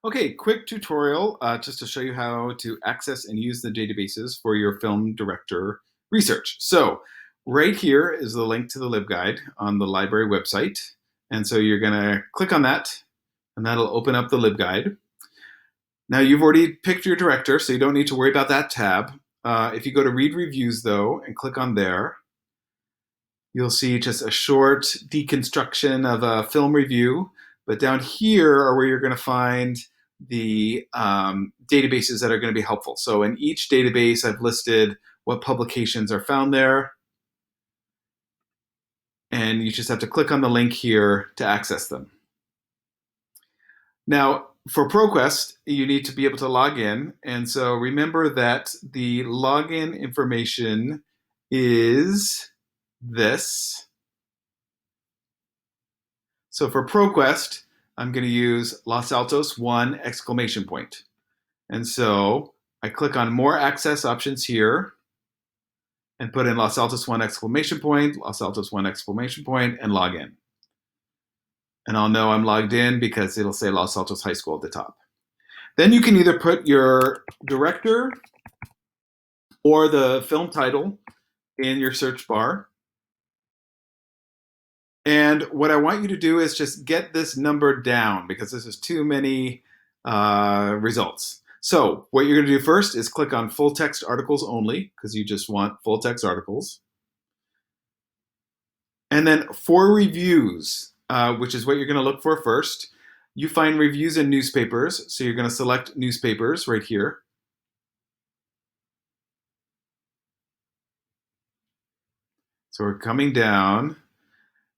Okay, quick tutorial just to show you how to access and use the databases for your film director research. So right here is the link to the LibGuide on the library website. And so you're gonna click on that and that'll open up the LibGuide. Now you've already picked your director, so you don't need to worry about that tab. If you go to read reviews though and click on there, you'll see just a short deconstruction of a film review. But down here are where you're going to find the databases that are going to be helpful. So in each database, I've listed what publications are found there. And you just have to click on the link here to access them. Now, for ProQuest, you need to be able to log in. And so remember that the login information is this. So for ProQuest, I'm going to use Los Altos 1 exclamation point. And so I click on more access options here and put in Los Altos 1 exclamation point, Los Altos 1 exclamation point, and log in. And I'll know I'm logged in because it'll say Los Altos High School at the top. Then you can either put your director or the film title in your search bar. And what I want you to do is just get this number down because this is too many results. So what you're going to do first is click on full text articles only because you just want full text articles. And then for reviews, which is what you're going to look for first, you find reviews in newspapers. So you're going to select newspapers right here. So we're coming down.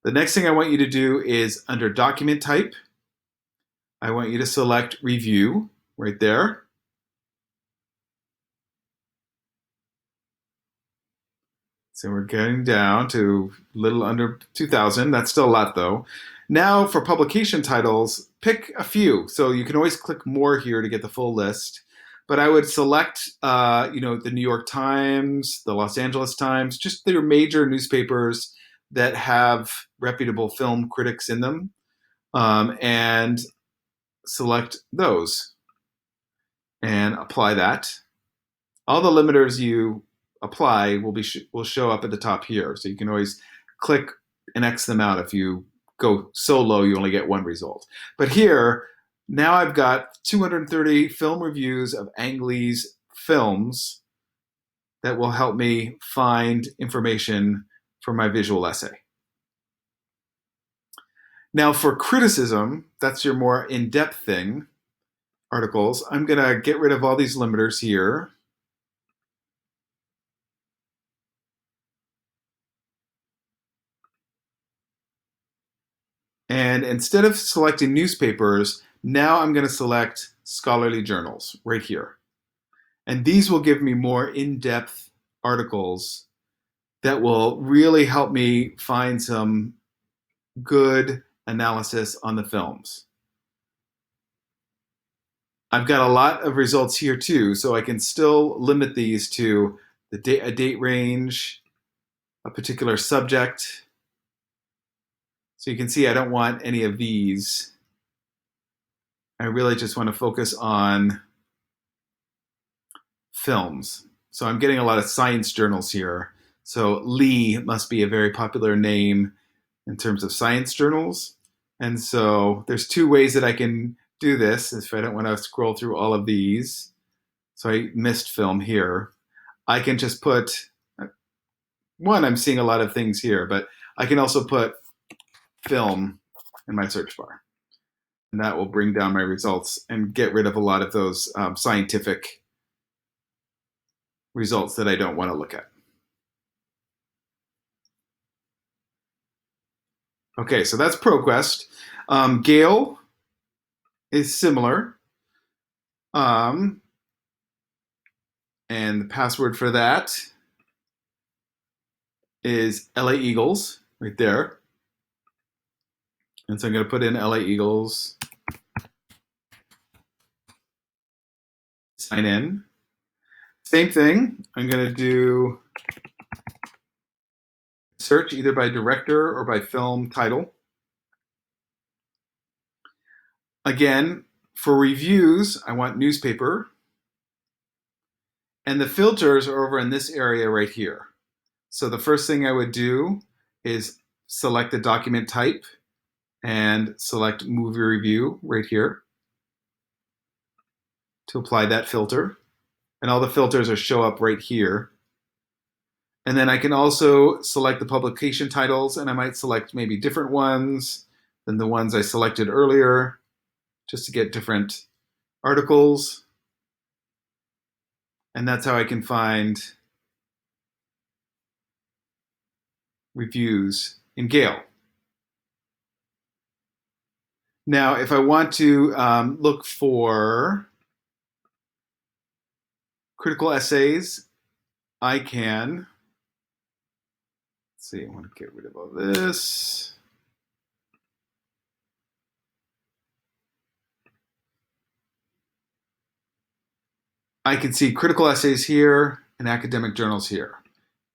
The next thing I want you to do is under document type, I want you to select review right there. So we're getting down to a little under 2,000. That's still a lot though. Now for publication titles, pick a few. So you can always click more here to get the full list. But I would select, the New York Times, the Los Angeles Times, just their major newspapers that have reputable film critics in them, and select those and apply that. All the limiters you apply will show up at the top here. So you can always click and X them out. If you go so low, you only get one result. But here, now I've got 230 film reviews of Ang Lee's films that will help me find information for my visual essay. Now for criticism, that's your more in-depth thing, articles. I'm gonna get rid of all these limiters here. And instead of selecting newspapers, now I'm going to select scholarly journals right here. And these will give me more in-depth articles that will really help me find some good analysis on the films. I've got a lot of results here too, so I can still limit these to a date range, a particular subject. So you can see I don't want any of these. I really just want to focus on films. So I'm getting a lot of science journals here. So Lee must be a very popular name in terms of science journals. And so there's two ways that I can do this if I don't want to scroll through all of these. So I missed film here. I can just put, one, I'm seeing a lot of things here, but I can also put film in my search bar. And that will bring down my results and get rid of a lot of those scientific results that I don't want to look at. Okay, so that's ProQuest. Gale is similar. And the password for that is LA Eagles right there. And so I'm going to put in LA Eagles. Sign in. Same thing. I'm going to do search either by director or by film title. Again, For reviews, I want newspaper. And the filters are over in this area right here. So the first thing I would do is select the document type and select movie review right here to apply that filter. And all the filters will show up right here. And then I can also select the publication titles, and I might select maybe different ones than the ones I selected earlier, just to get different articles. And that's how I can find reviews in Gale. Now, if I want to look for critical essays, I can, let's see, I want to get rid of all this. I can see critical essays here and academic journals here.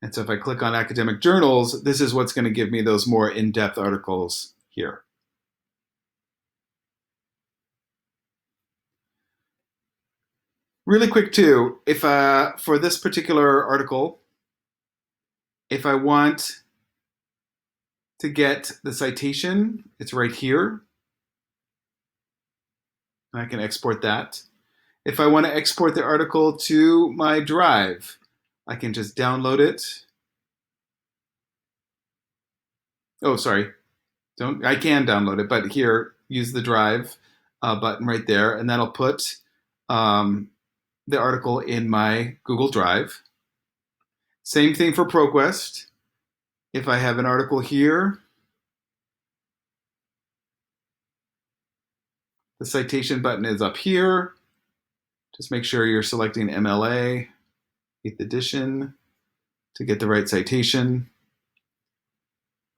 And so if I click on academic journals, this is what's going to give me those more in-depth articles here. Really quick too, if for this particular article, if I want to get the citation, it's right here. I can export that. If I want to export the article to my drive, I can just download it. Oh, sorry. I can download it, but here, use the drive button right there, and that'll put the article in my Google Drive. Same thing for ProQuest. If I have an article here, the citation button is up here. Just make sure you're selecting MLA, 8th edition, to get the right citation.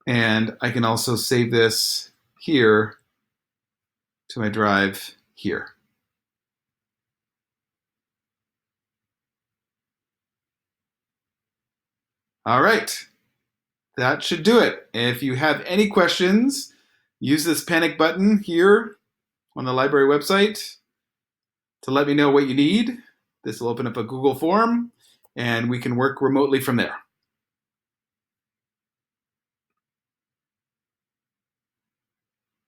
And I can also save this here to my drive here. All right, that should do it. If you have any questions, use this panic button here on the library website to let me know what you need. This will open up a Google form, and we can work remotely from there.